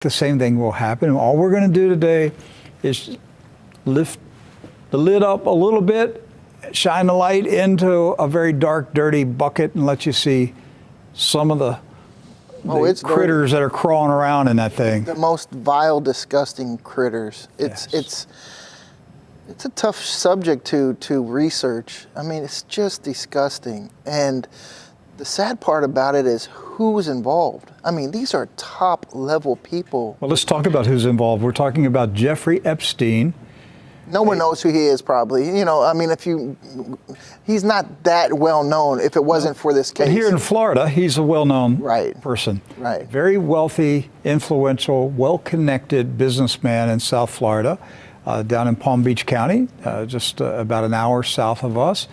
the same thing will happen. All we're going to do today is lift the lid up a little bit, shine the light into a very dark, dirty bucket, and let you see some of the critters that are crawling around in that thing. The most vile, disgusting critters. It's a tough subject to research. I mean, it's just disgusting. And the sad part about it is who's involved. I mean, these are top level people. Well, let's talk about who's involved. We're talking about Jeffrey Epstein. No one knows who he is, probably. You know, I mean, he's not that well known if it wasn't for this case. But here in Florida, he's a well-known person. Right. Very wealthy, influential, well-connected businessman in South Florida, down in Palm Beach County, just about an hour south of us.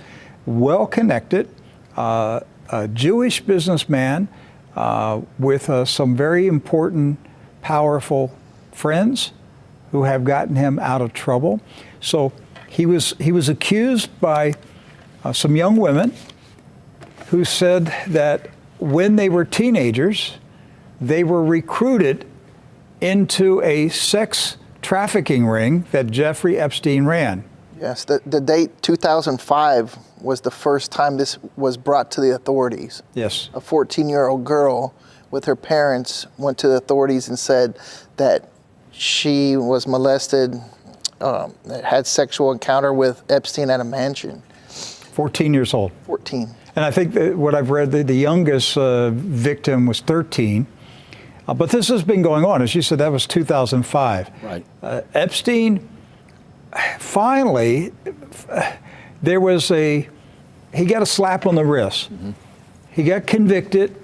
Well-connected, a Jewish businessman with some very important, powerful friends who have gotten him out of trouble. So he was accused by some young women who said that when they were teenagers, they were recruited into a sex trafficking ring that Jeffrey Epstein ran. Yes, the date 2005 was the first time this was brought to the authorities. Yes. A 14-year-old girl with her parents went to the authorities and said that she was molested, had sexual encounter with Epstein at a mansion. 14 years old. 14. And I think that what I've read, the youngest victim was 13. But this has been going on. As you said, that was 2005. Right. Epstein, finally, he got a slap on the wrist. Mm-hmm. He got convicted,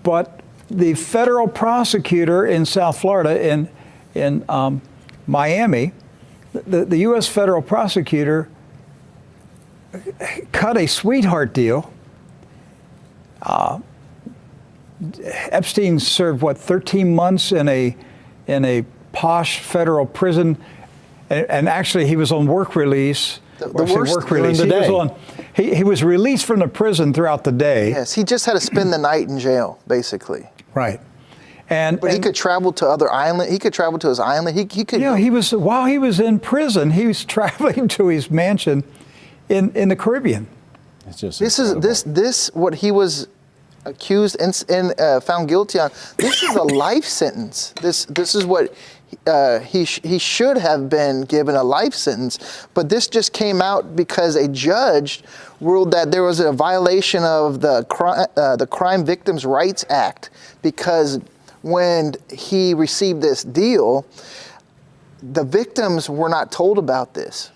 but the federal prosecutor in South Florida, in Miami, the U.S. federal prosecutor cut a sweetheart deal. Epstein served 13 months in a posh federal prison, and actually he was on work release. The worst work release. He was released from the prison throughout the day. Yes, he just had to spend the night in jail, basically. Right. But he could travel to other islands. He could travel to his island. He could. Yeah, while he was in prison, he was traveling to his mansion in the Caribbean. It's just this what he was accused and found guilty on. This is a life sentence. This is what he should have been given a life sentence. But this just came out because a judge ruled that there was a violation of the Crime Victims' Rights Act, because when he received this deal, the victims were not told about this.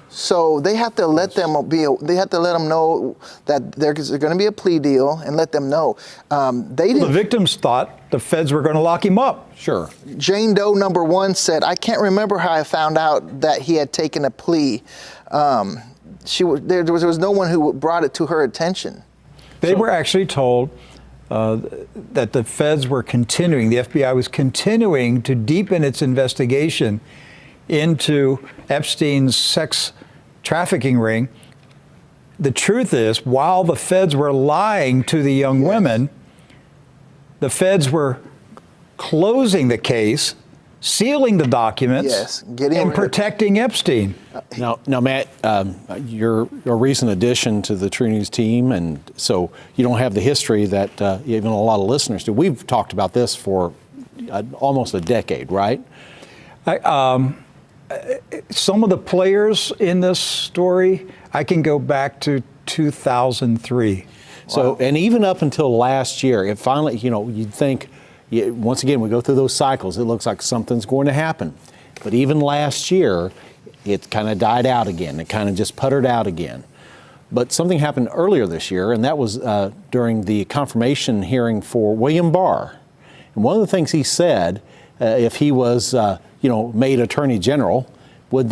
So they have to let them know that there's going to be a plea deal and let them know. The victims thought the feds were going to lock him up. Sure. Jane Doe number 1 said, "I can't remember how I found out that he had taken a plea." There was no one who brought it to her attention. They were actually told that the feds were continuing, the FBI was continuing to deepen its investigation into Epstein's sex trafficking ring. The truth is, while the feds were lying to the young women, the feds were closing the case, sealing the documents, and protecting Epstein. Now, Matt, you're a recent addition to the True News team, and so you don't have the history that even a lot of listeners do. We've talked about this for almost a decade, right? Some of the players in this story, I can go back to 2003. So, and even up until last year, it finally, you'd think, once again, we go through those cycles, it looks like something's going to happen. But even last year, it kind of died out again. It kind of just puttered out again. But something happened earlier this year, and that was during the confirmation hearing for William Barr. And one of the things he said, if he was, made Attorney General, was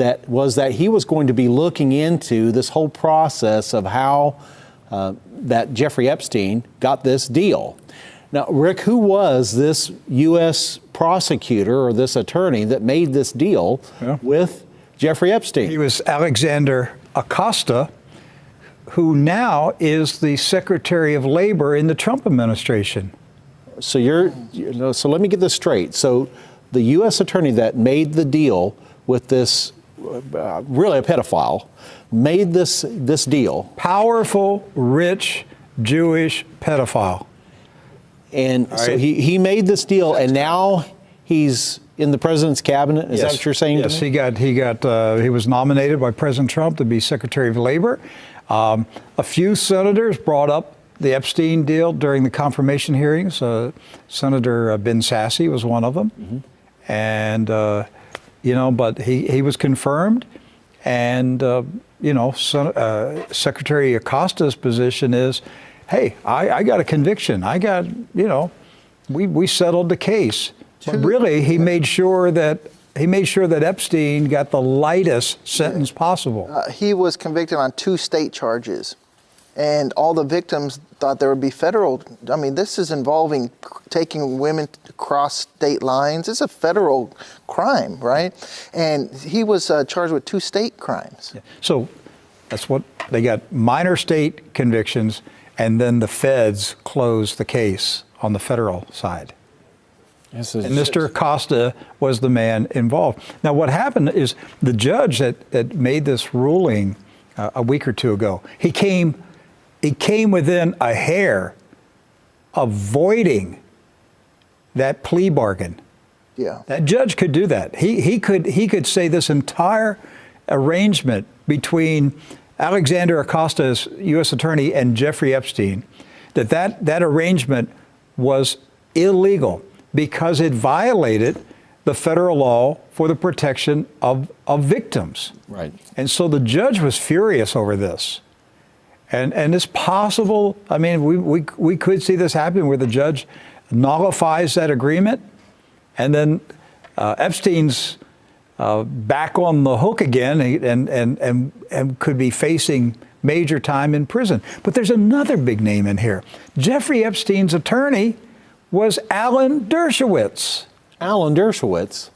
that he was going to be looking into this whole process of how that Jeffrey Epstein got this deal. Now, Rick, who was this U.S. prosecutor or this attorney that made this deal with Jeffrey Epstein? He was Alexander Acosta, who now is the Secretary of Labor in the Trump administration. So so let me get this straight. So the U.S. attorney that made the deal with this, really a pedophile, made this deal. Powerful, rich, Jewish pedophile. And so right. he made this deal, and now he's in the president's cabinet. Is that what you're saying? Yes, to me? he was nominated by President Trump to be Secretary of Labor. A few senators brought up the Epstein deal during the confirmation hearings. Senator Ben Sasse was one of them. Mm-hmm. And, but he was confirmed. And, Secretary Acosta's position is, hey, I got a conviction. We settled the case. But really, he made sure that Epstein got the lightest sentence possible. He was convicted on 2 state charges, and all the victims thought there would be federal. I mean, this is involving taking women across state lines. It's a federal crime, right? And he was charged with 2 state crimes. Yeah. So that's what they got: minor state convictions, and then the feds closed the case on the federal side. And Mr. Acosta was the man involved. Now, what happened is the judge that made this ruling a week or two ago, he came within a hair of voiding that plea bargain. Yeah. That judge could do that. He could say this entire arrangement between Alexander Acosta's U.S. attorney and Jeffrey Epstein, that arrangement was illegal, because it violated the federal law for the protection of victims. Right. And so the judge was furious over this. And it's possible, I mean, we could see this happen where the judge nullifies that agreement, and then Epstein's back on the hook again and could be facing major time in prison. But there's another big name in here. Jeffrey Epstein's attorney was Alan Dershowitz. Alan Dershowitz.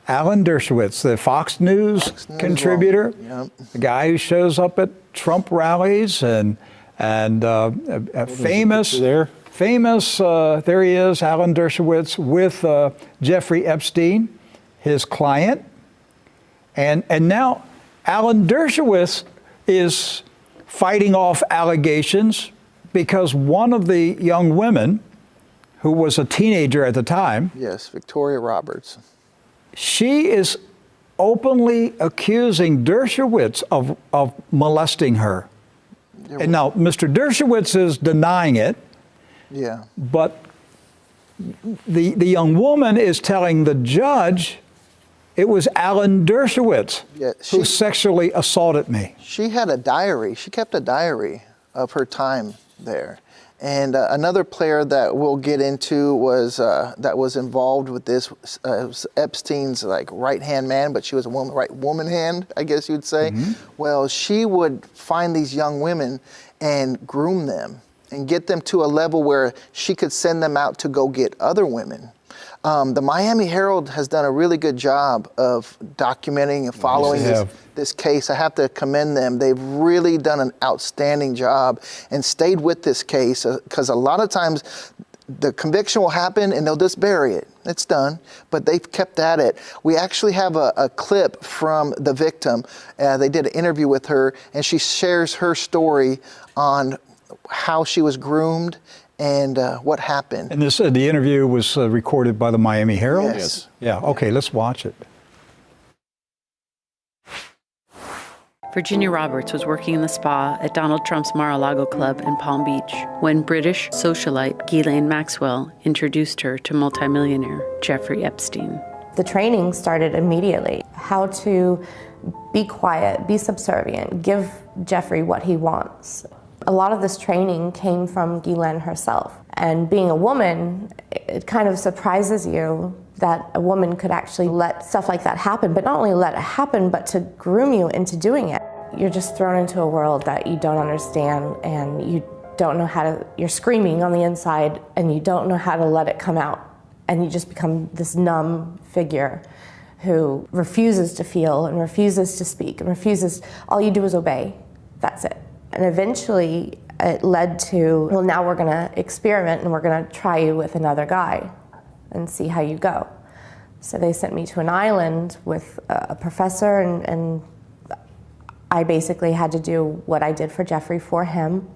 Alan Dershowitz, the Fox News contributor, Yep. the guy who shows up at Trump rallies and famous. There he is, Alan Dershowitz with Jeffrey Epstein, his client, and now Alan Dershowitz is fighting off allegations because one of the young women, who was a teenager at the time. Yes, Victoria Roberts. She is openly accusing Dershowitz of molesting her. And now, Mr. Dershowitz is denying it. Yeah. But the young woman is telling the judge it was Alan Dershowitz who sexually assaulted me. She had a diary. She kept a diary of her time there. And another player that we'll get into was that was involved with this was Epstein's right-hand man, but she was a woman hand, I guess you'd say. Mm-hmm. Well, she would find these young women and groom them and get them to a level where she could send them out to go get other women. The Miami Herald has done a really good job of documenting and following this case. I have to commend them. They've really done an outstanding job and stayed with this case, because a lot of times the conviction will happen and they'll just bury it. It's done, but they've kept at it. We actually have a clip from the victim. They did an interview with her, and she shares her story on how she was groomed and what happened. And the interview was recorded by the Miami Herald? Yes. Yeah, okay, let's watch it. Virginia Roberts was working in the spa at Donald Trump's Mar-a-Lago Club in Palm Beach when British socialite Ghislaine Maxwell introduced her to multimillionaire Jeffrey Epstein. The training started immediately. How to be quiet, be subservient, give Jeffrey what he wants. A lot of this training came from Ghislaine herself. And being a woman, it kind of surprises you that a woman could actually let stuff like that happen, but not only let it happen, but to groom you into doing it. You're just thrown into a world that you don't understand, and you don't know how to, you're screaming on the inside, and you don't know how to let it come out. And you just become this numb figure who refuses to feel and refuses to speak and refuses, all you do is obey. That's it. And eventually, it led to, well, now we're going to experiment and we're going to try you with another guy and see how you go. So they sent me to an island with a professor, and I basically had to do what I did for Jeffrey for him.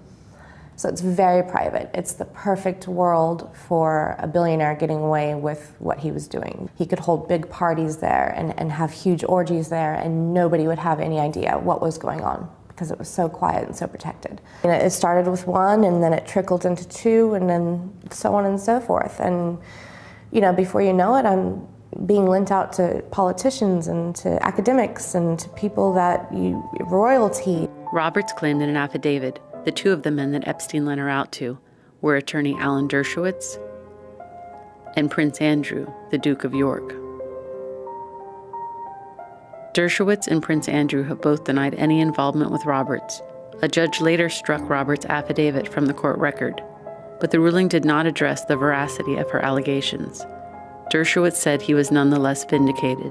So it's very private. It's the perfect world for a billionaire getting away with what he was doing. He could hold big parties there and have huge orgies there, and nobody would have any idea what was going on because it was so quiet and so protected. And it started with one, and then it trickled into two, and then so on and so forth. And before you know it, I'm being lent out to politicians and to academics and to people royalty. Roberts claimed in an affidavit the two of the men that Epstein lent her out to were attorney Alan Dershowitz and Prince Andrew, the Duke of York. Dershowitz and Prince Andrew have both denied any involvement with Roberts. A judge later struck Roberts' affidavit from the court record, but the ruling did not address the veracity of her allegations. Dershowitz said he was nonetheless vindicated.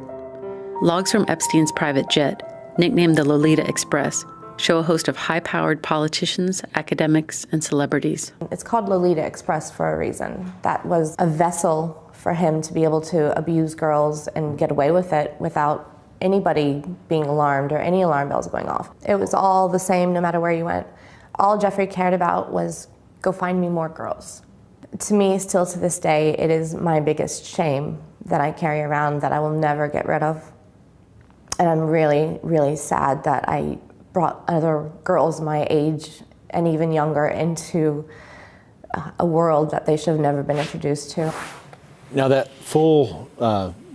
Logs from Epstein's private jet, nicknamed the Lolita Express, show a host of high-powered politicians, academics, and celebrities. It's called Lolita Express for a reason. That was a vessel for him to be able to abuse girls and get away with it without anybody being alarmed or any alarm bells going off. It was all the same no matter where you went. All Jeffrey cared about was, go find me more girls. To me, still to this day, it is my biggest shame that I carry around that I will never get rid of. And I'm really, really sad that I brought other girls my age and even younger into a world that they should have never been introduced to. Now that full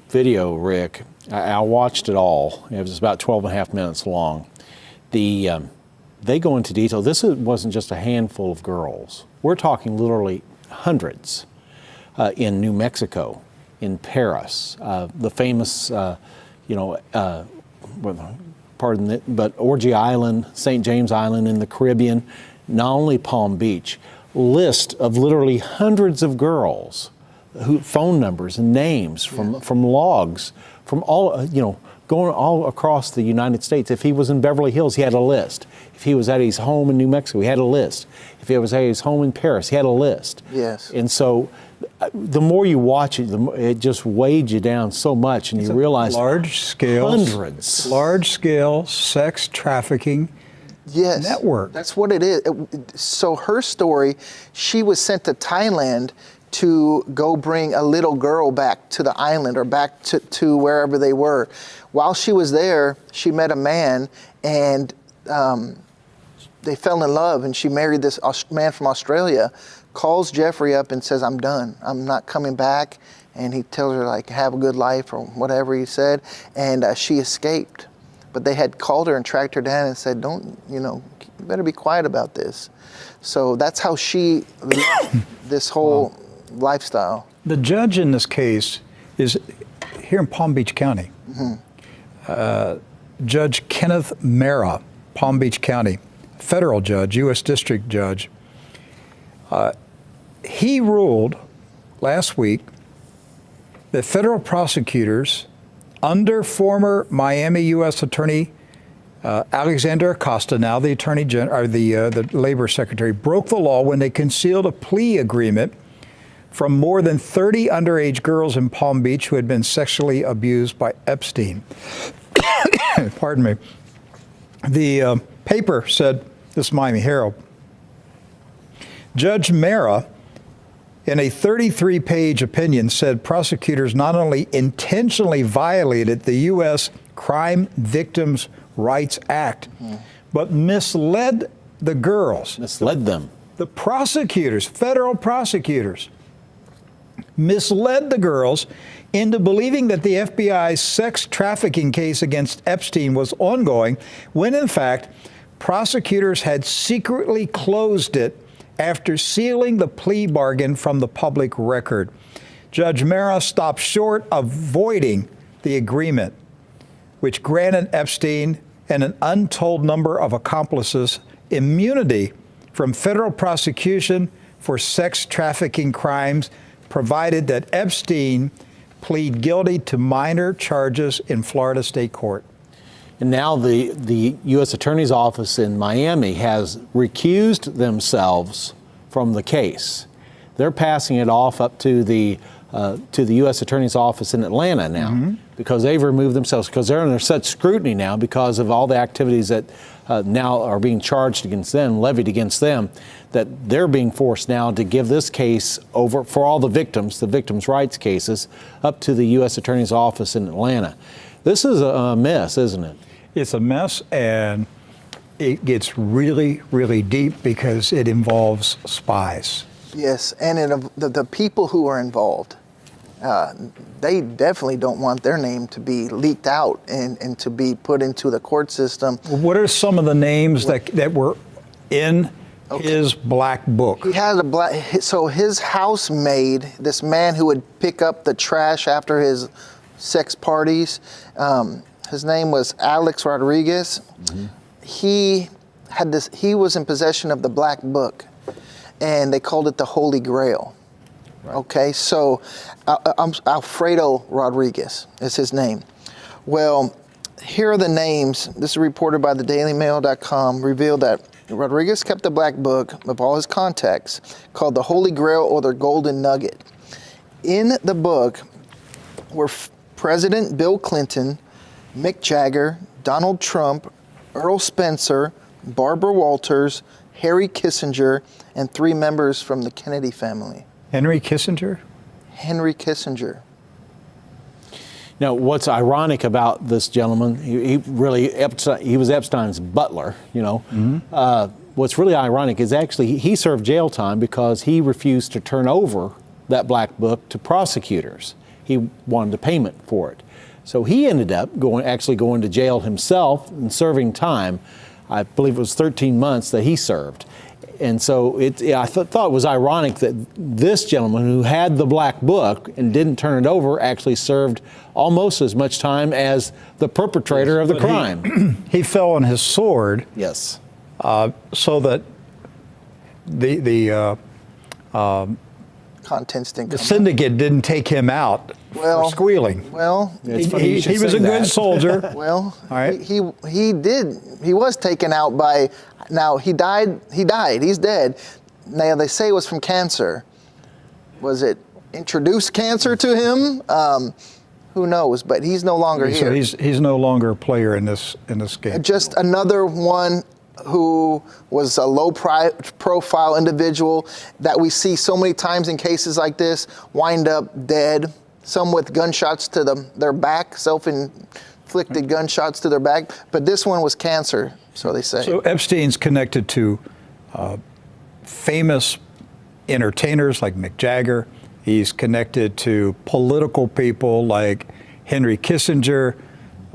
video, Rick, I watched it all. It was about 12 and a half minutes long. They go into detail. This wasn't just a handful of girls. We're talking literally hundreds in New Mexico, in Paris, the famous, pardon it, but Orgy Island, St. James Island in the Caribbean, not only Palm Beach. List of literally hundreds of girls, phone numbers and names from logs, from all, going all across the United States. If he was in Beverly Hills, he had a list. If he was at his home in New Mexico, he had a list. If he was at his home in Paris, he had a list. Yes. And so the more you watch it, it just weighed you down so much, and you realize hundreds. Large-scale sex trafficking network. That's what it is. So her story, she was sent to Thailand to go bring a little girl back to the island or back to wherever they were. While she was there, she met a man, and they fell in love, and she married this man from Australia, calls Jeffrey up and says, I'm done. I'm not coming back. And he tells her, like, have a good life or whatever he said. And she escaped. But they had called her and tracked her down and said, you better be quiet about this. So that's how she left this whole lifestyle. The judge in this case is here in Palm Beach County. Judge Kenneth Mara, Palm Beach County, federal judge, U.S. District Judge. He ruled last week that federal prosecutors under former Miami U.S. Attorney Alexander Acosta, now the Attorney General, or the Labor Secretary, broke the law when they concealed a plea agreement from more than 30 underage girls in Palm Beach who had been sexually abused by Epstein. Pardon me. The paper said, this Miami Herald, Judge Mara, in a 33-page opinion, said prosecutors not only intentionally violated the U.S. Crime Victims' Rights Act, but misled the girls. Misled them. The prosecutors, federal prosecutors, misled the girls into believing that the FBI's sex trafficking case against Epstein was ongoing, when in fact, prosecutors had secretly closed it after sealing the plea bargain from the public record. Judge Mara stopped short of voiding the agreement, which granted Epstein and an untold number of accomplices immunity from federal prosecution for sex trafficking crimes, provided that Epstein plead guilty to minor charges in Florida state court. And now the U.S. Attorney's Office in Miami has recused themselves from the case. They're passing it off up to the U.S. Attorney's Office in Atlanta now, because they've removed themselves, because they're under such scrutiny now because of all the activities that now are being charged against them, levied against them, that they're being forced now to give this case over for all the victims' rights cases, up to the U.S. Attorney's Office in Atlanta. This is a mess, isn't it? It's a mess, and it gets really, really deep because it involves spies. Yes, and the people who are involved, they definitely don't want their name to be leaked out and to be put into the court system. What are some of the names that were in his black book? He had so his housemaid, this man who would pick up the trash after his sex parties, his name was Alex Rodriguez. He was in possession of the black book, and they called it the Holy Grail. Right. Okay, so Alfredo Rodriguez is his name. Well, here are the names. This is reported by the DailyMail.com, revealed that Rodriguez kept the black book of all his contacts called the Holy Grail or the Golden Nugget. In the book were President Bill Clinton, Mick Jagger, Donald Trump, Earl Spencer, Barbara Walters, Harry Kissinger, and 3 members from the Kennedy family. Henry Kissinger? Henry Kissinger. Now, what's ironic about this gentleman, he was Epstein's butler, you know. What's really ironic is actually he served jail time because he refused to turn over that black book to prosecutors. He wanted a payment for it. So he ended up actually going to jail himself and serving time. I believe it was 13 months that he served. And so I thought it was ironic that this gentleman who had the black book and didn't turn it over actually served almost as much time as the perpetrator of the crime. He fell on his sword. Yes. So that the Contents didn't the come syndicate didn't take him out for squealing. Well, he was a good soldier. Well, all right. He was taken out by. Now he died. He's dead. Now they say it was from cancer. Was it introduced cancer to him? Who knows? But he's no longer here. So he's no longer a player in this game. Just another one who was a low-profile individual that we see so many times in cases like this wind up dead. Some with gunshots to their back, self-inflicted gunshots to their back. But this one was cancer, so they say. So Epstein's connected to famous entertainers like Mick Jagger. He's connected to political people like Henry Kissinger,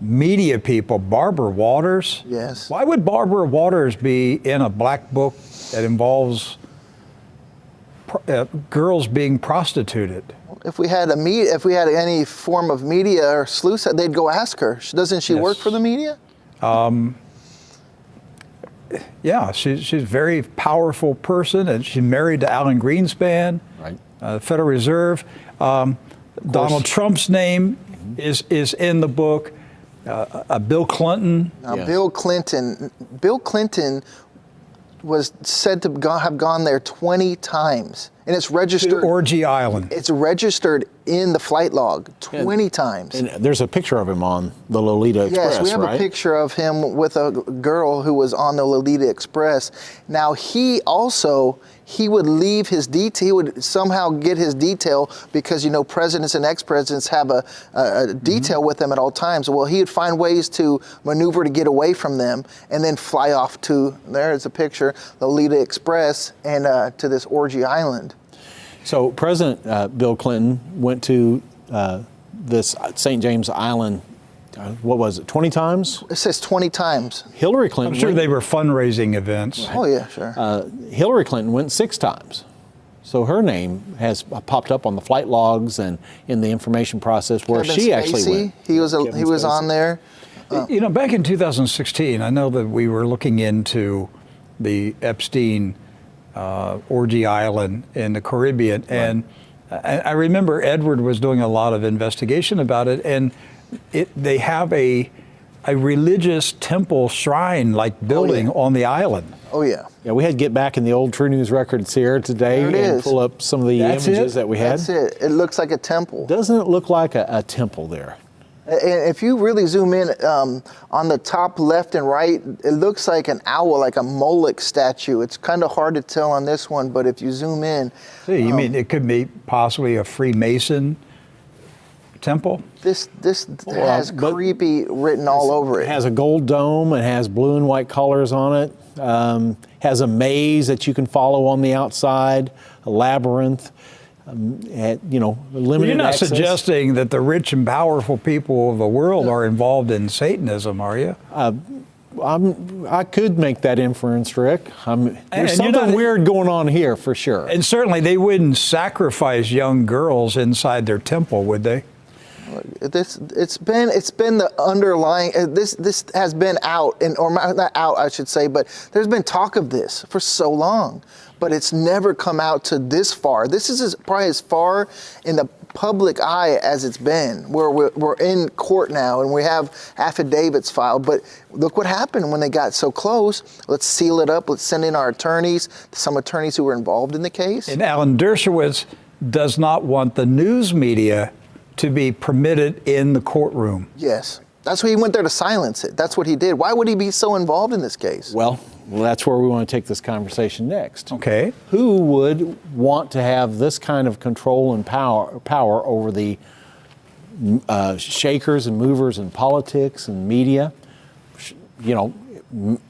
media people, Barbara Walters. Yes. Why would Barbara Walters be in a black book that involves girls being prostituted? If we had any form of media or sleuth, they'd go ask her. Doesn't she work for the media? Yeah, she's a very powerful person, and she's married to Alan Greenspan, right? Federal Reserve. Donald Trump's name is in the book. Bill Clinton. Yes. Bill Clinton was said to have gone there 20 times, and it's registered. To Orgy Island. It's registered in the flight log 20 times. And there's a picture of him on the Lolita Express, yes, we have a picture of him with a girl who was on the Lolita Express. Now he would leave his detail. He would somehow get his detail because presidents and ex-presidents have a detail with them at all times. Well, he would find ways to maneuver to get away from them and then fly off to, there's a picture, Lolita Express and to this Orgy Island. So President Bill Clinton went to this St. James Island, what was it, 20 times? It says 20 times. Hillary Clinton I'm sure they were fundraising events. Right. Oh, yeah, sure. Hillary Clinton went 6 times. So her name has popped up on the flight logs and in the information process where Kevin she Spacey, actually went. He was on there. Back in 2016, I know that we were looking into the Epstein Orgy Island in the Caribbean, right. And I remember Edward was doing a lot of investigation about it, and they have a a religious temple shrine-like building on the island. Oh yeah. Yeah, we had to get back in the old True News records here today There it and is. pull up some of the That's images it? that we had. That's it. It looks like a temple. Doesn't it look like a temple there? And if you really zoom in on the top left and right, it looks like an owl, like a Moloch statue. It's kind of hard to tell on this one, but if you zoom in, See, you mean it could be possibly a Freemason temple? this has but creepy written all over It it. has a gold dome. It has blue and white colors on it. Has a maze that you can follow on the outside, a labyrinth. Limited You're not access. suggesting that the rich and powerful people of the world are involved in Satanism, are you? I could make that inference, Rick. There's And you're something not- weird going on here for sure. And certainly they wouldn't sacrifice young girls inside their temple, would they? It's been the underlying. This has been out, or not out, I should say, but there's been talk of this for so long, but it's never come out to this far. This is probably as far in the public eye as it's been. Where we're in court now and we have affidavits filed, but look what happened when they got so close. Let's seal it up. Let's send in our attorneys, some attorneys who were involved in the case. And Alan Dershowitz does not want the news media to be permitted in the courtroom. Yes, that's why he went there to silence it. That's what he did. Why would he be so involved in this case? Well, that's where we want to take this conversation next. Okay. Who would want to have this kind of control and power over the shakers and movers in politics and media?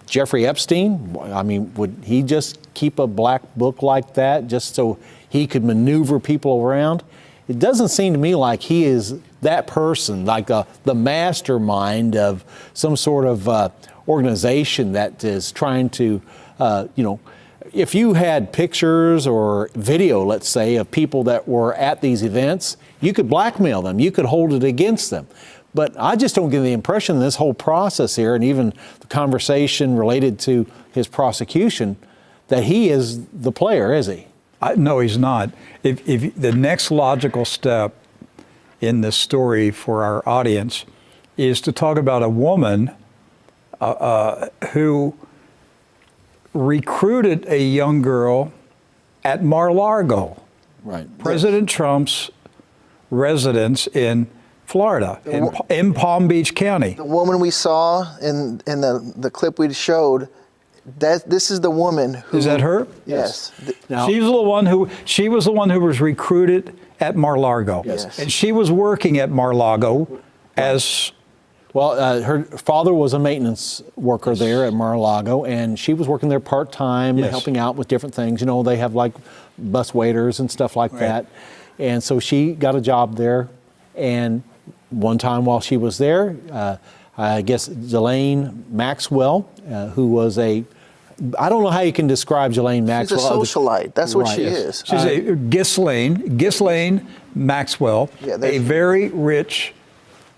Jeffrey Epstein, I mean, would he just keep a black book like that just so he could maneuver people around? It doesn't seem to me like he is that person, like the mastermind of some sort of organization that is trying to, if you had pictures or video, let's say, of people that were at these events, you could blackmail them, you could hold it against them. But I just don't get the impression this whole process here, and even the conversation related to his prosecution, that he is the player, is he? No, he's not. If the next logical step in this story for our audience is to talk about a woman who recruited a young girl at Mar-a-Lago, Right. President Trump's residence in Florida, in Palm Beach County. The woman we saw in the clip we showed, this is the woman who... Is that her? Yes. Now- She was the one who was recruited at Mar-a-Lago. Yes. And she was working at Mar-a-Lago as... Well, her father was a maintenance worker there at Mar-a-Lago, and she was working there part-time, Yes. helping out with different things. You know, they have like bus waiters and stuff like that. And so she got a job there, and one time while she was there, I guess Ghislaine Maxwell, who was I don't know how you can describe Ghislaine Maxwell. She's a socialite. That's what Right. she Yes. is. She's a Ghislaine Maxwell, Yeah, there a she- very rich,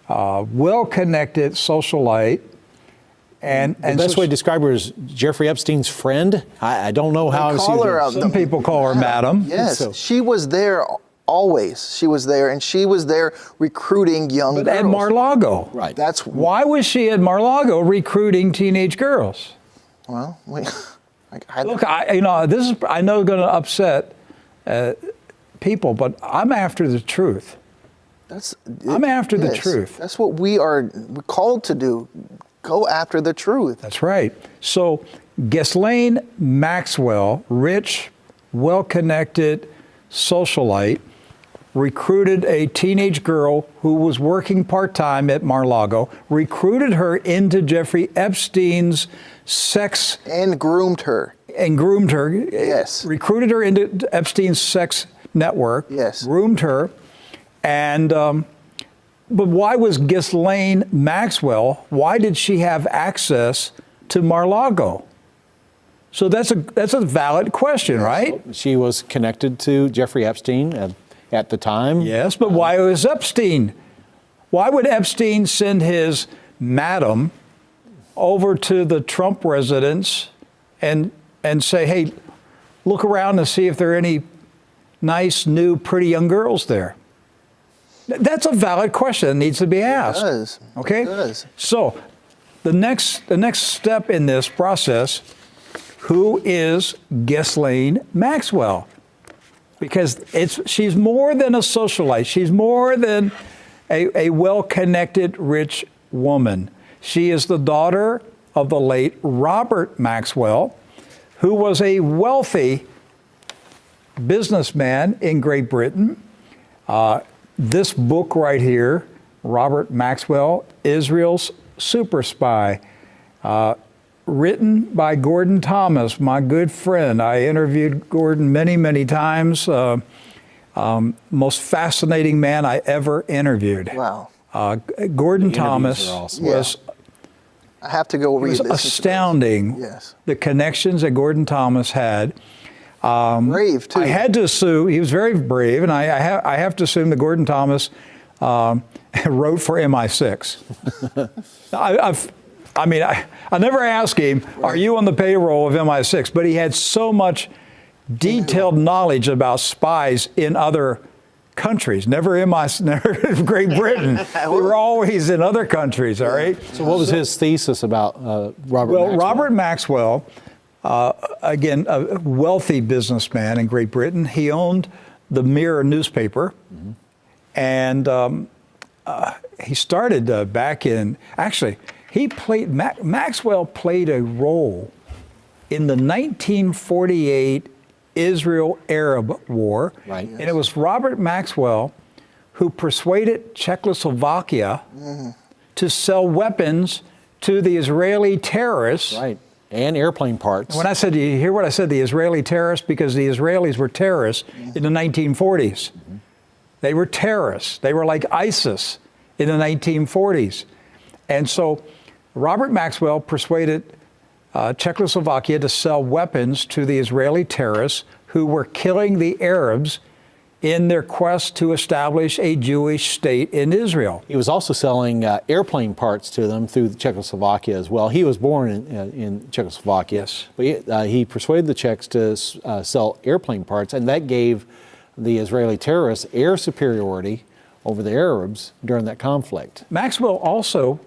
well-connected socialite. And The best so way to describe her is Jeffrey Epstein's friend. I don't know how to call her some people call her Madam. Yes, So- she was there always. She was there, and she was there recruiting young But girls. at Mar-a-Lago. Right. That's Why was she at Mar-a-Lago recruiting teenage girls? well. Look, I know going to upset people, but I'm after the truth. I'm after the truth. That's what we are called to do. Go after the truth. That's right. So Ghislaine Maxwell, rich, well-connected socialite, recruited a teenage girl who was working part-time at Mar-a-Lago, recruited her into Jeffrey Epstein's sex And groomed her. and groomed her. Yes. Recruited her into Epstein's sex network. Yes. Groomed her. And, but why was Ghislaine Maxwell, why did she have access to Mar-a-Lago? So that's a valid question, right? She was connected to Jeffrey Epstein at the time. Yes, but why was Epstein? Why would Epstein send his madam over to the Trump residence and say, hey, look around and see if there are any nice, new, pretty young girls there? That's a valid question that needs to be asked. does. Okay? It does. So the next step in this process, who is Ghislaine Maxwell? Because she's more than a socialite. She's more than a well-connected, rich woman. She is the daughter of the late Robert Maxwell, who was a wealthy businessman in Great Britain. This book right here, Robert Maxwell, Israel's Super Spy, written by Gordon Thomas, my good friend. I interviewed Gordon many, many times. Most fascinating man I ever interviewed. Wow. Gordon The interviews Thomas are awesome. was, I have to go read was this. astounding. Yes. The connections that Gordon Thomas had. Brave, too. I had to assume he was very brave, and I have to assume that Gordon Thomas wrote for MI6. I never asked him, "Are you on the payroll of MI6?" But he had so much detailed knowledge about spies in other countries. Never Great Britain. They were always in other countries. All right. So what was his thesis about Robert Well, Maxwell? Robert Maxwell, again, a wealthy businessman in Great Britain. He owned the Mirror newspaper, and he started back in. Actually, Maxwell played a role in the 1948 Israel-Arab War, Right. and it was Robert Maxwell who persuaded Czechoslovakia to sell weapons to the Israeli terrorists. Right. And airplane parts. When I said, you hear what I said, the Israeli terrorists, because the Israelis were terrorists in the 1940s. They were terrorists. They were like ISIS in the 1940s. And so Robert Maxwell persuaded Czechoslovakia to sell weapons to the Israeli terrorists who were killing the Arabs in their quest to establish a Jewish state in Israel. He was also selling airplane parts to them through Czechoslovakia as well. He was born in Czechoslovakia. Yes. But he persuaded the Czechs to sell airplane parts, and that gave the Israeli terrorists air superiority over the Arabs during that conflict. Maxwell also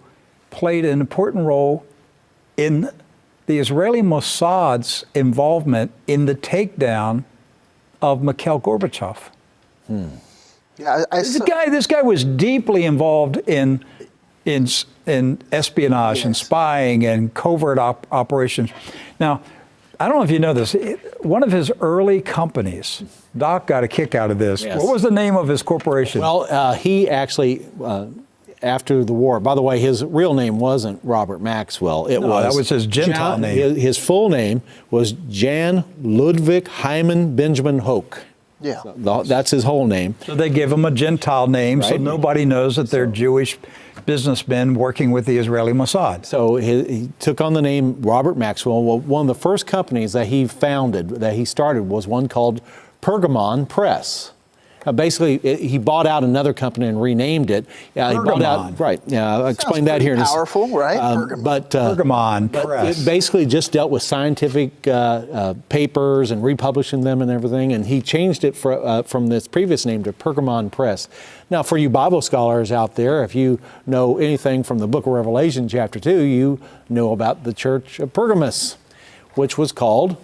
played an important role in the Israeli Mossad's involvement in the takedown of Mikhail Gorbachev. Yeah, This guy was deeply involved in espionage and spying and covert operations. Now, I don't know if you know this. One of his early companies, Doc got a kick out of this. Yes. What was the name of his corporation? Well, he actually, after the war, by the way, his real name wasn't Robert Maxwell. That was his Gentile name. His full name was Jan Ludwig Hyman Benjamin Hoke. Yeah. So that's his whole name. So they give him a Gentile name, so Right. nobody knows that they're Jewish businessmen working with the Israeli Mossad. So he took on the name Robert Maxwell. Well, one of the first companies that he started was one called Pergamon Press. Basically, he bought out another company and renamed it. He bought out, right. I'll explain that here in a second. Powerful, right? Pergamon Press. It basically just dealt with scientific papers and republishing them and everything, and he changed it from this previous name to Pergamon Press. Now, for you Bible scholars out there, if you know anything from the book of Revelation, chapter 2, you know about the church of Pergamus, which was called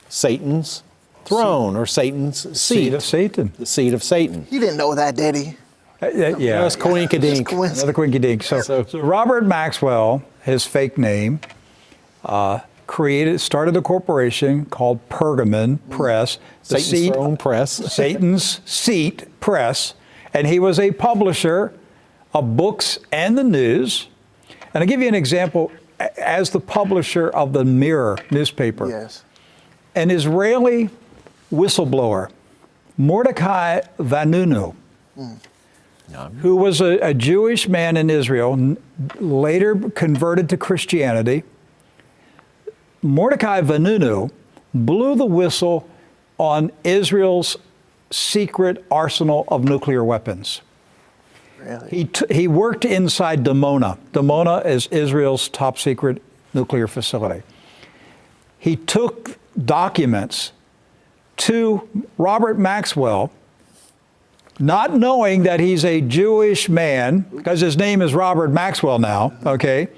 Satan's throne, or Satan's seat. Seat of Satan. The seat of Satan. He didn't know that, did he? Yeah. That's coinkydink. Coincidence. Another quinky dink. So Robert Maxwell, his fake name, started a corporation called Pergamon Press, the Satan's throne press. Satan's Seat Press, and he was a publisher of books and the news. And I'll give you an example. As the publisher of the Mirror newspaper, Yes. an Israeli whistleblower, Mordecai Vanunu, who was a Jewish man in Israel, later converted to Christianity. Mordecai Vanunu blew the whistle on Israel's secret arsenal of nuclear weapons. Really? He worked inside Dimona. Dimona is Israel's top secret nuclear facility. He took documents to Robert Maxwell, not knowing that he's a Jewish man, because his name is Robert Maxwell now, okay?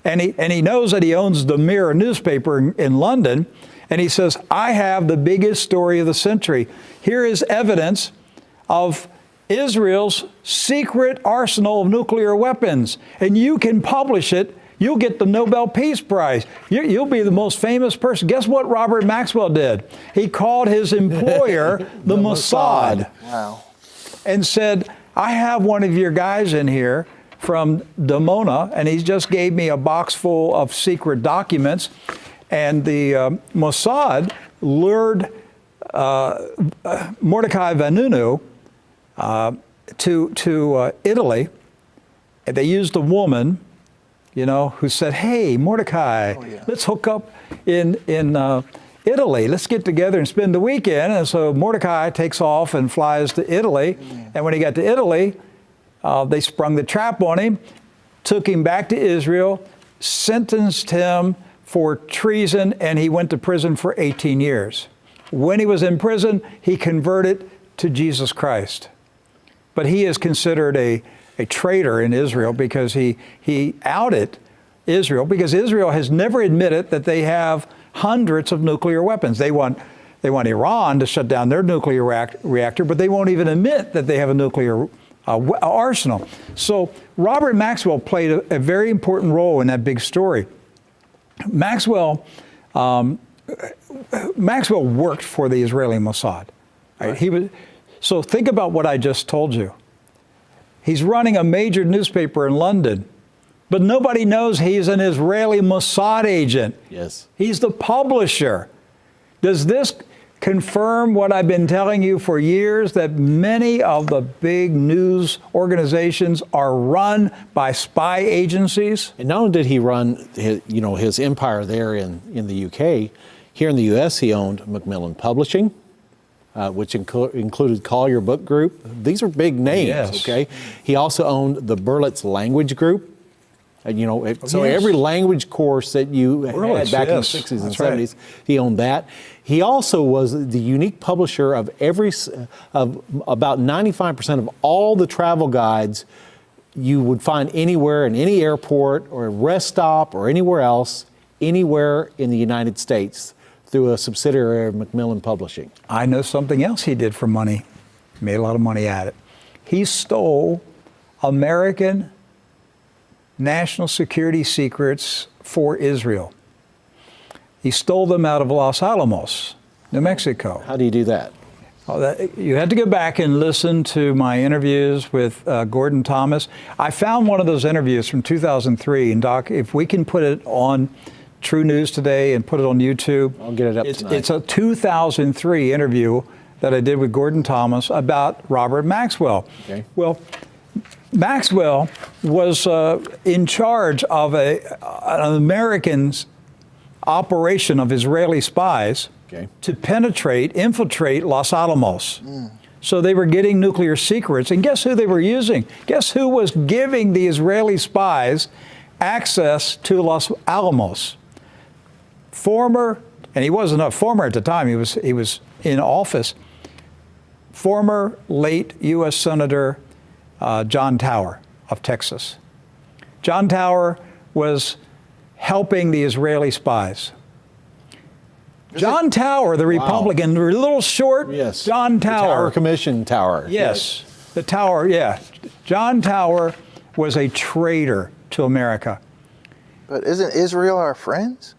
and he knows that he owns the Mirror newspaper in London, and he says, I have the biggest story of the century. Here is evidence of Israel's secret arsenal of nuclear weapons, and you can publish it. You'll get the Nobel Peace Prize. You'll be the most famous person. Guess what Robert Maxwell did? He called his employer the Mossad. Wow. And said, I have one of your guys in here from Dimona, and he just gave me a box full of secret documents. And the Mossad lured Mordecai Vanunu to Italy. And they used a woman, who said, hey, Mordecai, let's hook up in Italy. Let's get together and spend the weekend. And so Mordecai takes off and flies to Italy. And when he got to Italy, they sprung the trap on him, took him back to Israel, sentenced him for treason, and he went to prison for 18 years. When he was in prison, he converted to Jesus Christ. But he is considered a traitor in Israel because he outed Israel, because Israel has never admitted that they have hundreds of nuclear weapons. They want Iran to shut down their nuclear reactor, but they won't even admit that they have a nuclear arsenal. So Robert Maxwell played a very important role in that big story. Maxwell worked for the Israeli Mossad. Right? So think about what I just told you. He's running a major newspaper in London, but nobody knows he's an Israeli Mossad agent. Yes. He's the publisher. Does this confirm what I've been telling you for years, that many of the big news organizations are run by spy agencies? And not only did he run his empire there in the UK, here in the US he owned Macmillan Publishing, which included Collier Book Group. These are big names, yes. Okay? He also owned the Berlitz Language Group. So every language course that you had back in the 60s and 70s, he owned that. He also was the unique publisher of about 95% of all the travel guides you would find anywhere in any airport or rest stop or anywhere else, anywhere in the United States, through a subsidiary of Macmillan Publishing. I know something else he did for money. Made a lot of money at it. He stole American national security secrets for Israel. He stole them out of Los Alamos, New Mexico. How do you do that? You had to go back and listen to my interviews with Gordon Thomas. I found one of those interviews from 2003, and Doc, if we can put it on True News Today and put it on YouTube. I'll get it up tonight. It's a 2003 interview that I did with Gordon Thomas about Robert Maxwell. Okay. Well, Maxwell was in charge of an American operation of Israeli spies to infiltrate Los Alamos. So they were getting nuclear secrets. And guess who they were using? Guess who was giving the Israeli spies access to Los Alamos? Former, and he wasn't a former at the time, he was in office, former late U.S. Senator John Tower of Texas. John Tower was helping the Israeli spies. John Tower, the Republican, the little short John Tower. The Tower Commission Tower. Yes, the Tower, yeah. John Tower was a traitor to America. But isn't Israel our friends?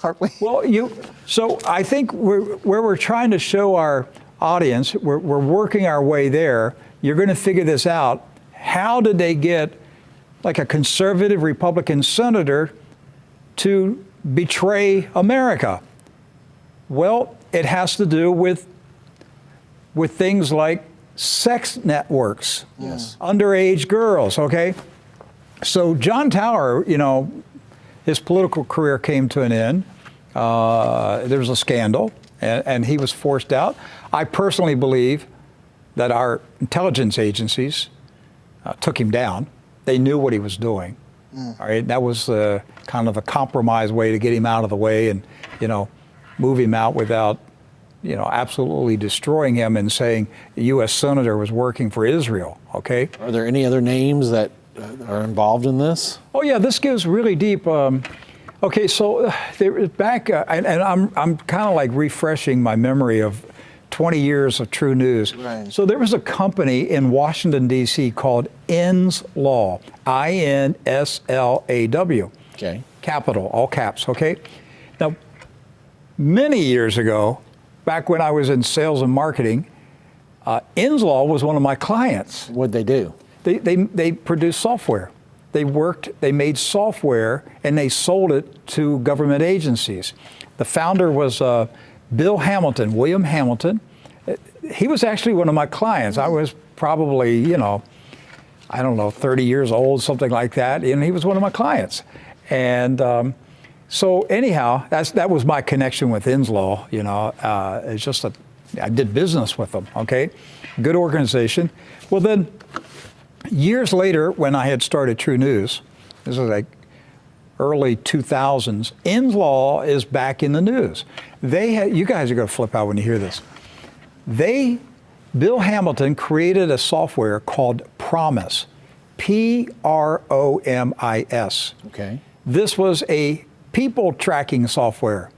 Aren't we? Well, so I think where we're trying to show our audience, we're working our way there. You're going to figure this out. How did they get like a conservative Republican senator to betray America? Well, it has to do with things like sex networks, underage girls, okay? So John Tower, his political career came to an end. There was a scandal, and he was forced out. I personally believe that our intelligence agencies took him down. They knew what he was doing. All right, that was kind of a compromise way to get him out of the way and, move him out without, absolutely destroying him and saying the U.S. senator was working for Israel. Okay. Are there any other names that are involved in this? Oh yeah, this goes really deep. Okay, so back, and I'm kind of like refreshing my memory of 20 years of True News. Right. So there was a company in Washington, D.C. called Inslaw, INSLAW. Okay. Capital, all caps, okay? Now, many years ago, back when I was in sales and marketing, Inslaw was one of my clients. What'd they do? They produced software. They made software and they sold it to government agencies. The founder was Bill Hamilton, William Hamilton. He was actually one of my clients. I was probably, I don't know, 30 years old, something like that, and he was one of my clients. And so anyhow, that was my connection with Inslaw. It's just I did business with them. Okay, good organization. Well, then years later, when I had started True News, this was like early 2000s, Inslaw is back in the news. You guys are going to flip out when you hear this. Bill Hamilton created a software called Promise, PROMIS. Okay. This was a people tracking software.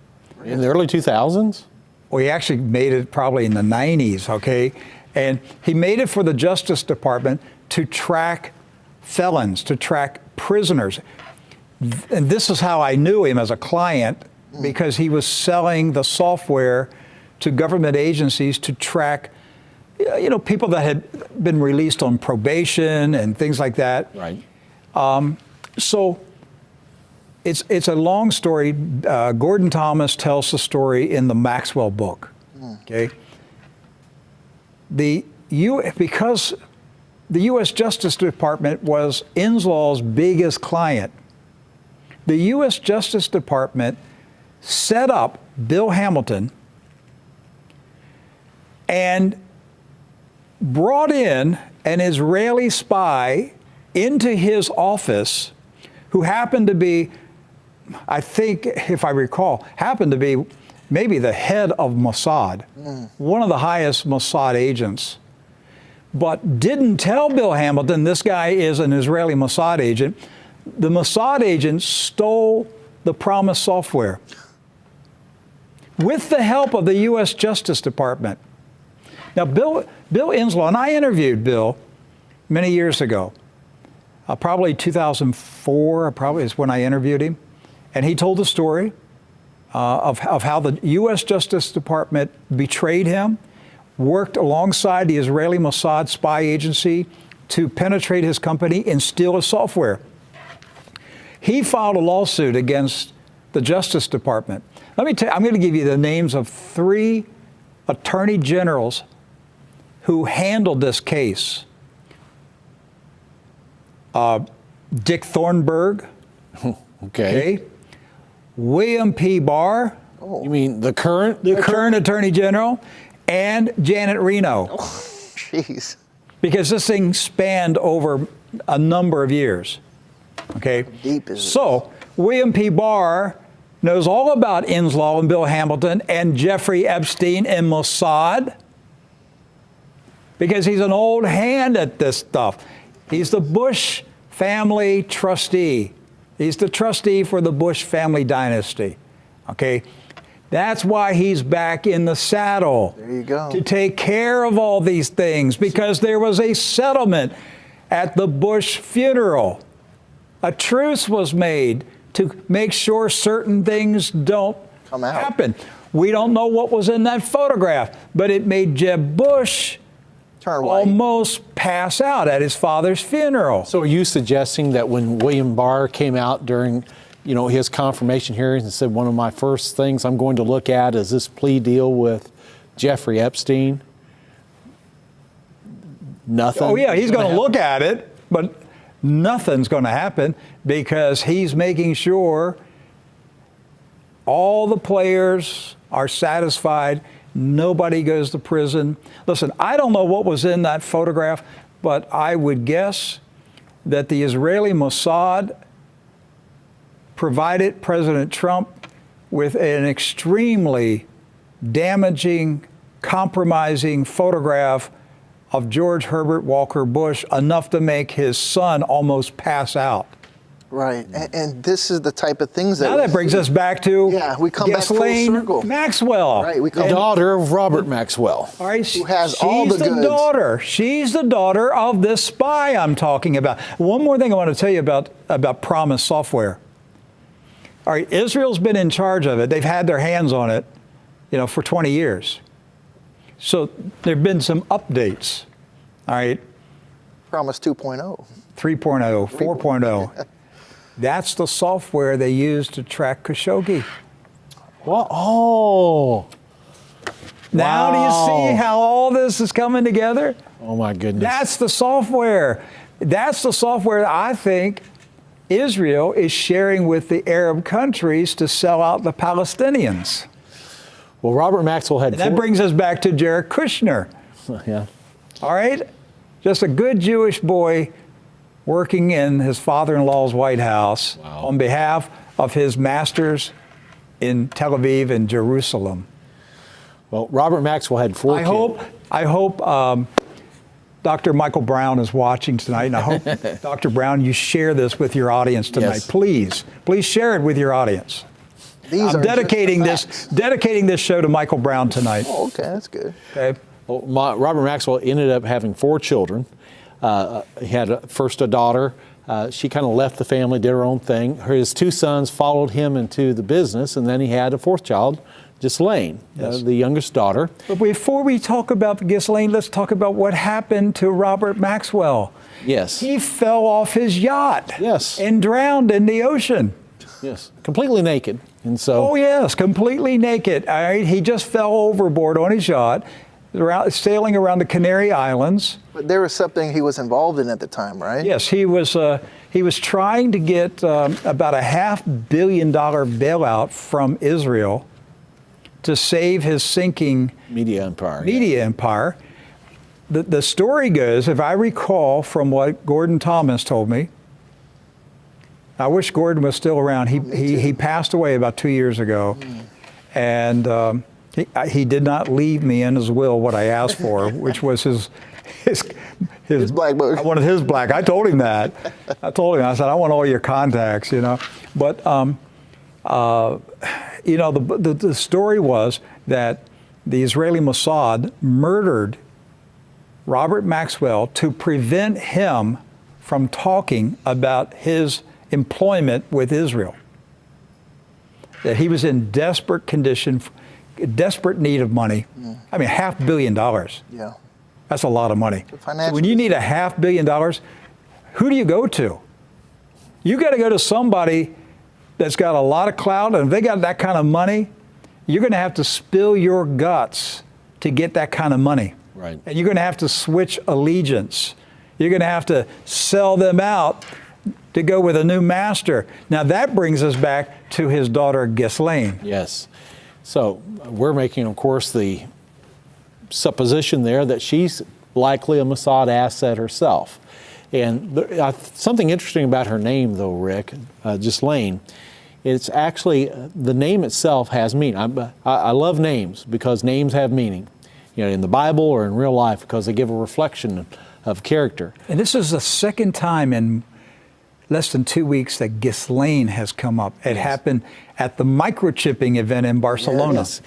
In the early 2000s? Well, he actually made it probably in the 90s, okay? And he made it for the Justice Department to track felons, to track prisoners. And this is how I knew him as a client, because he was selling the software to government agencies to track, people that had been released on probation and things like that. Right. So it's a long story. Gordon Thomas tells the story in the Maxwell book. Okay. Because the U.S. Justice Department was Inslaw's biggest client, the U.S. Justice Department set up Bill Hamilton and brought in an Israeli spy into his office who happened to be, I think, if I recall, happened to be maybe the head of Mossad, one of the highest Mossad agents, but didn't tell Bill Hamilton this guy is an Israeli Mossad agent. The Mossad agent stole the Promise software with the help of the U.S. Justice Department. Now, Bill Inslaw, and I interviewed Bill many years ago, probably 2004, probably is when I interviewed him, and he told the story of how the U.S. Justice Department betrayed him, worked alongside the Israeli Mossad spy agency to penetrate his company and steal his software. He filed a lawsuit against the Justice Department. Let me tell you, I'm going to give you the names of 3 attorney generals who handled this case. Dick Thornburg. Okay. William P. Barr. You mean the current? The current Attorney General, and Janet Reno. Jeez. Because this thing spanned over a number of years. Okay? How deep is it? So, William P. Barr knows all about Inslaw and Bill Hamilton and Jeffrey Epstein and Mossad because he's an old hand at this stuff. He's the Bush family trustee. He's the trustee for the Bush family dynasty. Okay? That's why he's back in the saddle. There you go. To take care of all these things, because there was a settlement at the Bush funeral. A truce was made to make sure certain things don't Come out. happen. We don't know what was in that photograph, but it made Jeb Bush Turn white. almost pass out at his father's funeral. So are you suggesting that when William Barr came out during, his confirmation hearings and said one of my first things I'm going to look at is this plea deal with Jeffrey Epstein? Nothing? Oh yeah, he's going to look at it, but nothing's going to happen because he's making sure all the players are satisfied. Nobody goes to prison. Listen, I don't know what was in that photograph, but I would guess that the Israeli Mossad provided President Trump with an extremely damaging, compromising photograph of George Herbert Walker Bush, enough to make his son almost pass out. Right, and this is the type of things that. Now that brings us back to we come back full Ghislaine circle. Maxwell. Right, we The come. daughter of Robert Maxwell. All right, Who has all the goods. daughter. She's the daughter of this spy I'm talking about. One more thing I want to tell you about Promise Software. All right, Israel's been in charge of it. They've had their hands on it, for 20 years. So there've been some updates. All right, Promise 2.0. 3.0, 4.0. That's the software they use to track Khashoggi. Well, oh. Now do you Wow. see how all this is coming together? Oh my goodness. That's the software. That's the software that I think Israel is sharing with the Arab countries to sell out the Palestinians. Well, Robert Maxwell had And that brings us back to Jared Kushner. yeah. All right? Just a good Jewish boy working in his father-in-law's White House on behalf of his masters in Tel Aviv and Jerusalem. Well, Robert Maxwell had 4 kids. I hope Dr. Michael Brown is watching tonight, and I hope, Dr. Brown, you share this with your audience tonight. Yes. Please share it with your audience. These I'm are dedicating just the dedicating this show to Michael Brown tonight. Oh, okay, that's good. Okay. Well, Robert Maxwell ended up having 4 children. He had first a daughter. She kind of left the family, did her own thing. His 2 sons followed him into the business, and then he had a 4th child, Ghislaine, the youngest daughter. But before we talk about Ghislaine, let's talk about what happened to Robert Maxwell. Yes. He fell off his yacht. Yes. And drowned in the ocean. Yes. Completely naked. And so. Oh, yes, completely naked. All right, he just fell overboard on his yacht, sailing around the Canary Islands. But there was something he was involved in at the time, right? Yes, he was trying to get about a $500 million bailout from Israel to save his sinking Media empire. empire. The story goes, if I recall from what Gordon Thomas told me, I wish Gordon was still around. He passed away about 2 years ago, and he did not leave me in his will what I asked for, which was his black book. I wanted his black. I told him that. I said, I want all your contacts, But the story was that the Israeli Mossad murdered Robert Maxwell to prevent him from talking about his employment with Israel. That he was in desperate condition, desperate need of money. I mean, $500 million. Yeah. That's a lot of money. financial So when you need $500 million, who do you go to? You got to go to somebody that's got a lot of clout, and if they got that kind of money, you're going to have to spill your guts to get that kind of money. Right. And you're going to have to switch allegiance. You're going to have to sell them out to go with a new master. Now that brings us back to his daughter Ghislaine. Yes. So we're making, of course, the supposition there that she's likely a Mossad asset herself. And something interesting about her name, though, Rick, Ghislaine, it's actually, the name itself has meaning. I love names because names have meaning, in the Bible or in real life, because they give a reflection of character. And this is the second time in less than 2 weeks that Ghislaine has come up. It happened at the microchipping event in Barcelona. Yes.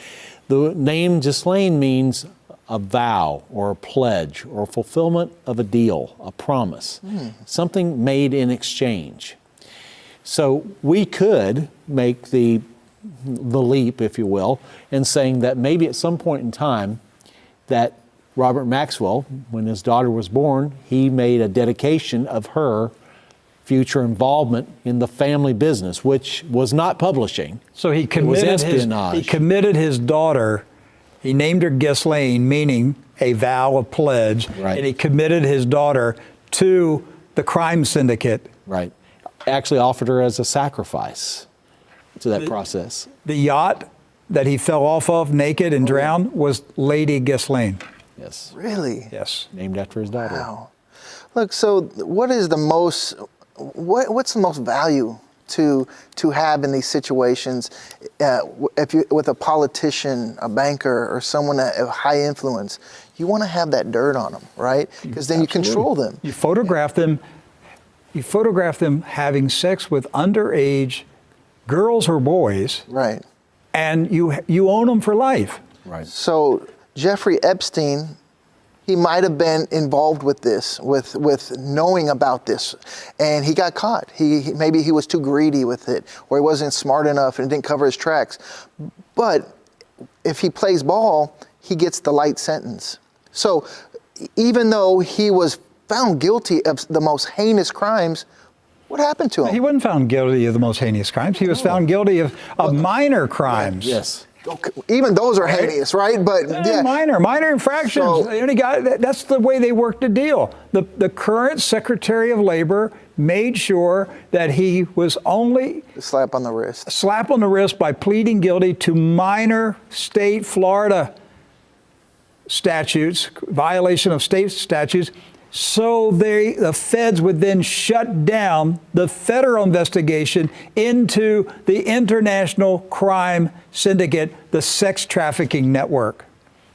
The name Ghislaine means a vow or a pledge or fulfillment of a deal, a promise, something made in exchange. So we could make the leap, if you will, in saying that maybe at some point in time that Robert Maxwell, when his daughter was born, he made a dedication of her future involvement in the family business, which was not publishing. So he It was committed espionage. his daughter. He named her Ghislaine, meaning a vow, a pledge, Right. and he committed his daughter to the crime syndicate. Right. Actually offered her as a sacrifice to that process. The yacht that he fell off of naked and drowned was Lady Ghislaine. Yes. Really? Yes. Named after his daughter. Wow. Look, so what's the most value to have in these situations. If you with a politician, a banker, or someone of high influence, you want to have that dirt on them, right? Because then you control them. You photograph them. You photograph them having sex with underage girls or boys, Right. and you own them for life. Right. So Jeffrey Epstein, he might have been involved with this, with knowing about this, and he got caught. Maybe he was too greedy with it, or he wasn't smart enough and didn't cover his tracks. But if he plays ball, he gets the light sentence. So even though he was found guilty of the most heinous crimes, what happened to him? He wasn't found guilty of the most heinous crimes. He was found guilty of minor crimes. Yes. Okay, even those are heinous, right? But yeah. Minor infractions. So- They only that's the way they worked the deal. The current Secretary of Labor made sure that he was only Slap on the wrist. slap on the wrist by pleading guilty to minor state Florida statutes, violation of state statutes. So the feds would then shut down the federal investigation into the international crime syndicate, the sex trafficking network,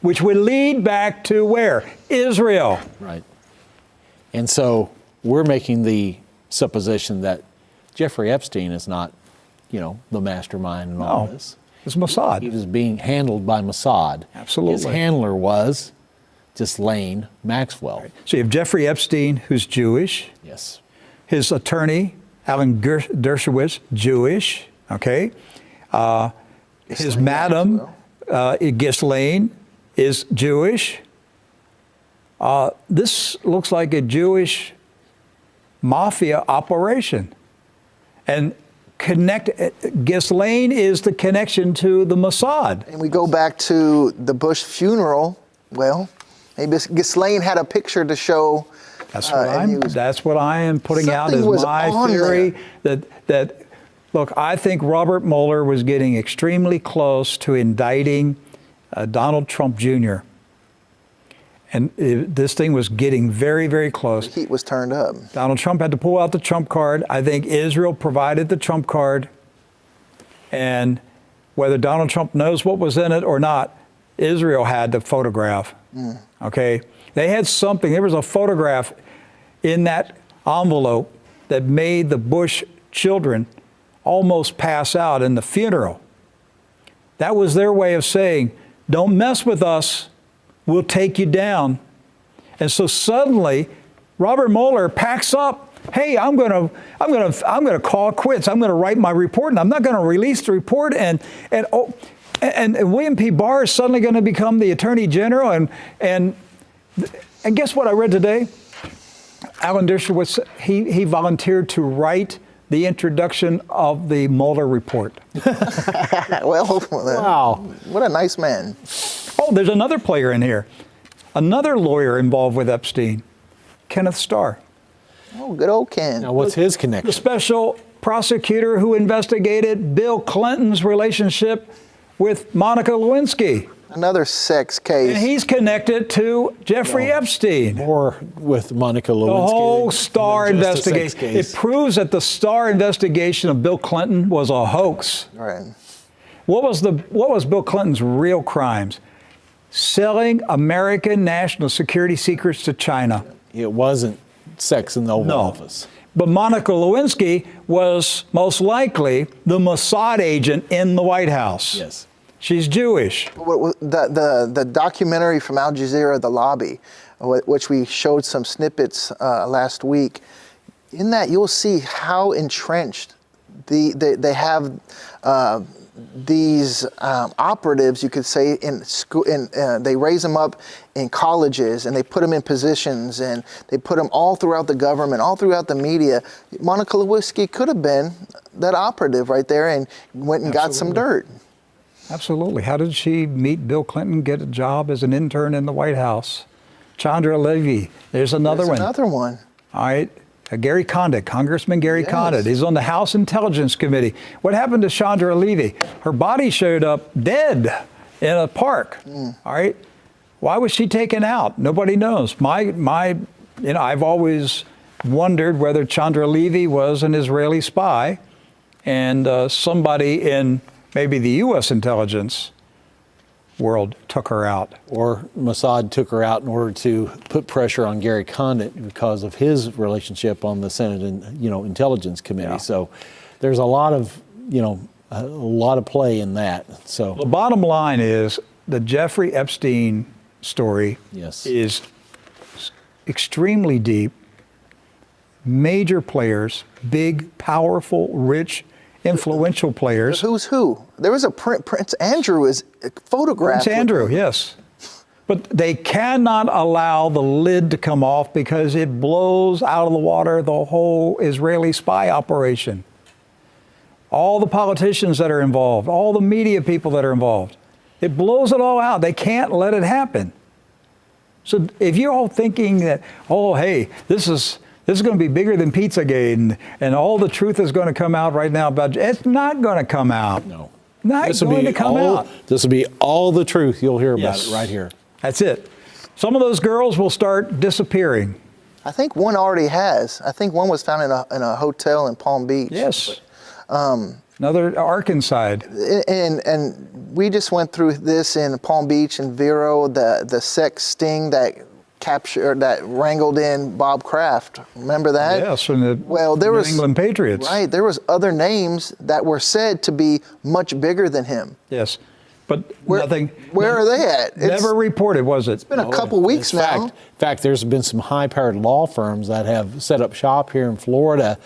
which would lead back to where? Israel. Right. And so we're making the supposition that Jeffrey Epstein is not, the mastermind in all No, this. it's Mossad. He was being handled by Mossad. Absolutely. His handler was Ghislaine Maxwell. So you have Jeffrey Epstein, who's Jewish. Yes. His attorney, Alan Dershowitz, Jewish. Okay. His madam, Ghislaine, is Jewish. This looks like a Jewish mafia operation. And Ghislaine is the connection to the Mossad. And we go back to the Bush funeral. Well, maybe Ghislaine had a picture to show. That's what I am putting out as Something was my on theory that look, I think Robert Mueller was getting extremely close to indicting Donald Trump Jr. And this thing was getting very, very close. The heat was turned up. Donald Trump had to pull out the Trump card. I think Israel provided the Trump card. And whether Donald Trump knows what was in it or not, Israel had the photograph. Okay? They had something. There was a photograph in that envelope that made the Bush children almost pass out in the funeral. That was their way of saying, don't mess with us. We'll take you down. And so suddenly, Robert Mueller packs up. Hey, I'm going to call it quits. I'm going to write my report, and I'm not going to release the report. And William P. Barr is suddenly going to become the Attorney General. And guess what I read today? Alan Dershowitz, he volunteered to write the introduction of the Mueller report. Well, Wow. What a nice man. Oh, there's another player in here. Another lawyer involved with Epstein, Kenneth Starr, Oh, good old Ken. Now, what's his the connection? special prosecutor who investigated Bill Clinton's relationship with Monica Lewinsky. Another sex case. And he's connected to Jeffrey Epstein. More with Monica Lewinsky. The whole Starr than just a sex investigation. case. It proves that the Starr investigation of Bill Clinton was a hoax. Right. What was Bill Clinton's real crimes? Selling American national security secrets to China. It wasn't sex in the Oval No. Office. But Monica Lewinsky was most likely the Mossad agent in the White House. Yes. She's Jewish. The documentary from Al Jazeera, The Lobby, which we showed some snippets last week, in that you'll see how entrenched they have these operatives, you could say, in school. They raise them up in colleges, and they put them in positions, and they put them all throughout the government, all throughout the media. Monica Lewinsky could have been that operative right there, and went and got some dirt. Absolutely. How did she meet Bill Clinton, get a job as an intern in the White House? Chandra Levy. There's another one. Another one. All right. Gary Condit, Congressman Gary Yes. Condit. He's on the House Intelligence Committee. What happened to Chandra Levy? Her body showed up dead in a park. All right. Why was she taken out? Nobody knows. I've always wondered whether Chandra Levy was an Israeli spy and somebody in maybe the U.S. intelligence world took her out. Or Mossad took her out in order to put pressure on Gary Condit because of his relationship on the Senate and Intelligence Committee. Yeah. So there's a lot of a lot of play in that. So The bottom line is the Jeffrey Epstein story Yes. is extremely deep. Major players, big, powerful, rich, influential players. Who's who? There was a Prince Andrew is photographed. Prince Andrew, yes. But they cannot allow the lid to come off because it blows out of the water the whole Israeli spy operation. All the politicians that are involved, all the media people that are involved. It blows it all out. They can't let it happen. So if you're all thinking that, oh, hey, this is going to be bigger than Pizzagate and all the truth is going to come out right now about it's not going to come out. No. Not going to come out. This will be all the truth. You'll hear about Yes. it right here. That's it. Some of those girls will start disappearing. I think one already has. I think one was found in a hotel in Palm Beach. Yes. Another Arkansas. And we just went through this in Palm Beach and Vero, the sex sting that wrangled in Bob Kraft. Remember that? Yes, from the there New was England Patriots. Right, there was other names that were said to be much bigger than him. Yes, but nothing. Where are they at? Never reported, was it? It's been a couple weeks now. In fact, there's been some high-powered law firms that have set up shop here in Florida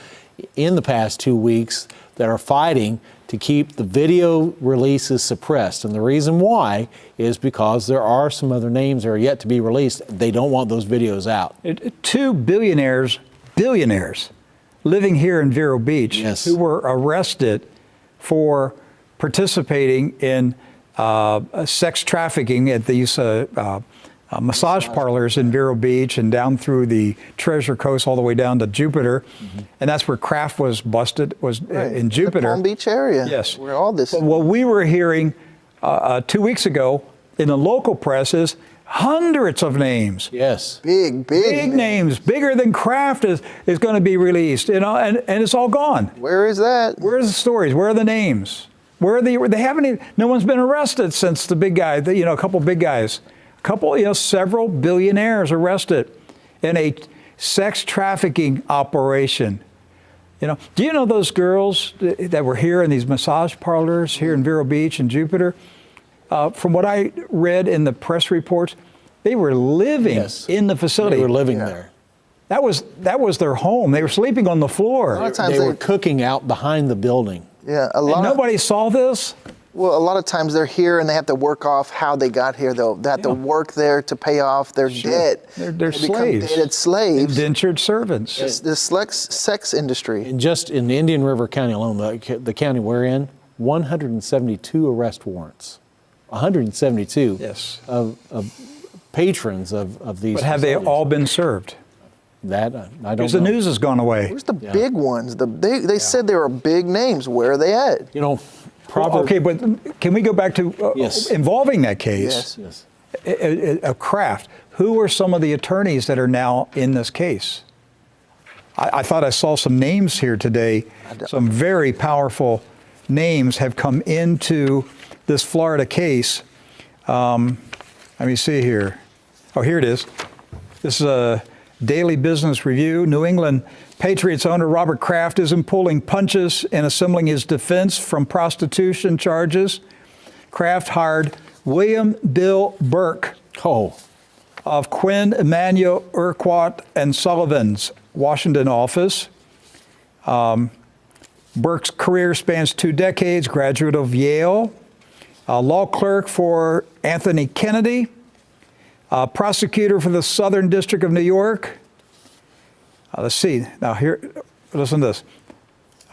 in the past 2 weeks that are fighting to keep the video releases suppressed. And the reason why is because there are some other names that are yet to be released. They don't want those videos out. 2 billionaires living here in Vero Beach Yes. who were arrested for participating in sex trafficking at these massage parlors in Vero Beach and down through the Treasure Coast all the way down to Jupiter. Mm-hmm. And that's where Kraft was busted, in Jupiter. The Palm Beach area. Yes. Where all this. But what we were hearing 2 weeks ago in the local press is hundreds of names. Yes. Big Names, bigger than Kraft is going to be released, and it's all gone. Where is that? Where are the stories? Where are the names? Where are they haven't even, no one's been arrested since the big guy, a couple big guys. Several billionaires arrested in a sex trafficking operation. Do you know those girls that were here in these massage parlors here in Vero Beach and Jupiter? From what I read in the press reports, they were living in the facility. They were living there. That was their home. They were sleeping on the floor. A lot of times They were cooking out behind the building. Yeah, And nobody saw this. Well, a lot of times they're here and they have to work off how they got here, though. They have to work there to pay off their debt. They're They become slaves. Debt slaves. Indentured servants. It's the sex industry. And just in the Indian River County alone, the county we're in, 172 arrest warrants. 172 Yes. of patrons of these. But have they facilities. all been served? That I don't Because know. the news has gone away. Where's the big ones? They said they were big names. Where are they at? Okay, but can we go back to Yes. involving that case? Yes. Yes. Kraft. Who are some of the attorneys that are now in this case? I thought I saw some names here today. Some very powerful names have come into this Florida case. Let me see here. Oh, here it is. This is a Daily Business Review. New England Patriots owner Robert Kraft isn't pulling punches and assembling his defense from prostitution charges. Kraft hired William Bill Burke of Quinn Emanuel Urquhart and Sullivan's Washington office. Burke's career spans 2 decades, graduate of Yale, law clerk for Anthony Kennedy, prosecutor for the Southern District of New York. Let's see. Now here, listen to this.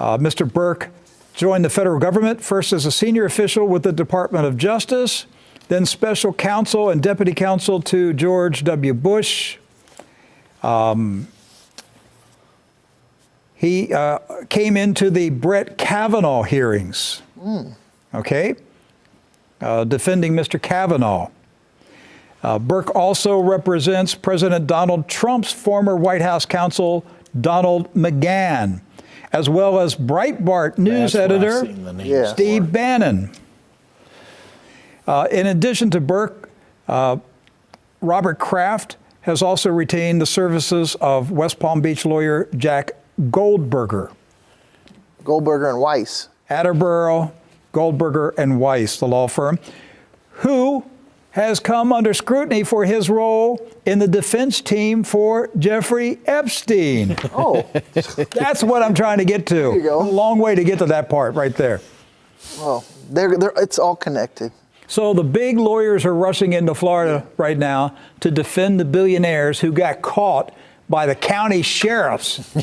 Mr. Burke joined the federal government, first as a senior official with the Department of Justice, then special counsel and deputy counsel to George W. Bush. He came into the Brett Kavanaugh hearings, defending Mr. Kavanaugh. Burke also represents President Donald Trump's former White House counsel, Donald McGahn, as well as Breitbart news That's where I've editor seen the names Yeah. Steve for it. Bannon. In addition to Burke, Robert Kraft has also retained the services of West Palm Beach lawyer Jack Goldberger. Goldberger and Weiss. Atterborough, Goldberger, and Weiss, the law firm, who has come under scrutiny for his role in the defense team for Jeffrey Epstein. Oh, That's what I'm trying to get to. There you go. A long way to get to that part right there. well, it's all connected. So the big lawyers are rushing into Florida right now to defend the billionaires who got caught by the county sheriffs.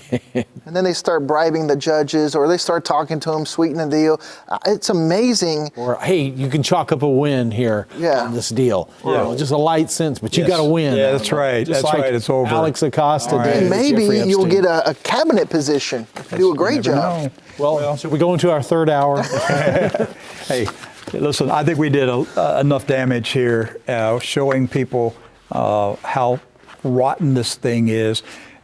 And then they start bribing the judges, or they start talking to them, sweeten the deal. It's amazing. Or, hey, you can chalk up a win here Yeah. on this deal. You Yeah. know, just a light sentence, but you Yes. got to win. Yeah, that's right. Just That's like right. It's over. Alex Acosta All right. did. And with maybe Jeffrey you'll Epstein. get a cabinet position. Do a great You never job. know. Well, should we go into our third hour? Hey, listen, I think we did enough damage here showing people how rotten this thing is.